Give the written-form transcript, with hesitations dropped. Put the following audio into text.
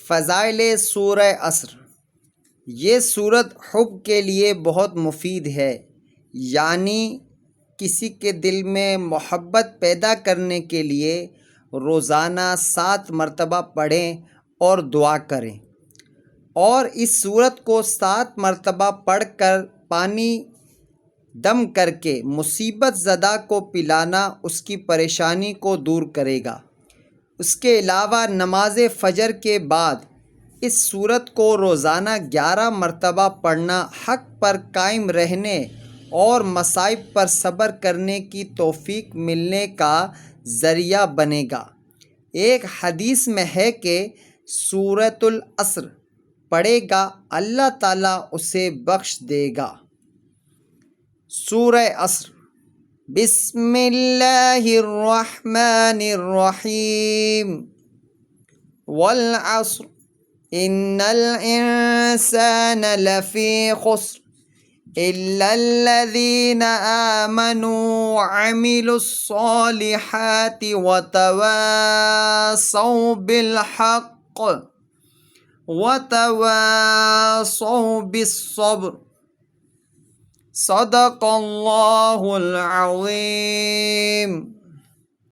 فضائل سورہ عصر۔ یہ سورت حب کے لیے بہت مفید ہے، یعنی کسی کے دل میں محبت پیدا کرنے کے لیے روزانہ 7 مرتبہ پڑھیں اور دعا کریں، اور اس سورت کو 7 مرتبہ پڑھ کر پانی دم کر کے مصیبت زدہ کو پلانا اس کی پریشانی کو دور کرے گا۔ اس کے علاوہ نماز فجر کے بعد اس سورت کو روزانہ 11 مرتبہ پڑھنا حق پر قائم رہنے اور مصائب پر صبر کرنے کی توفیق ملنے کا ذریعہ بنے گا۔ ایک حدیث میں ہے کہ سورۃ العصر پڑھے گا اللہ تعالیٰ اسے بخش دے گا۔ سورہ عصر۔ بسم اللہ الرحمن الرحیم۔ والعصر ان الانسان لفی خسر الا الذین آمنوا وعملوا الصالحات وتواصوا بالحق وتواصوا بالصبر۔ صدق اللہ العظیم۔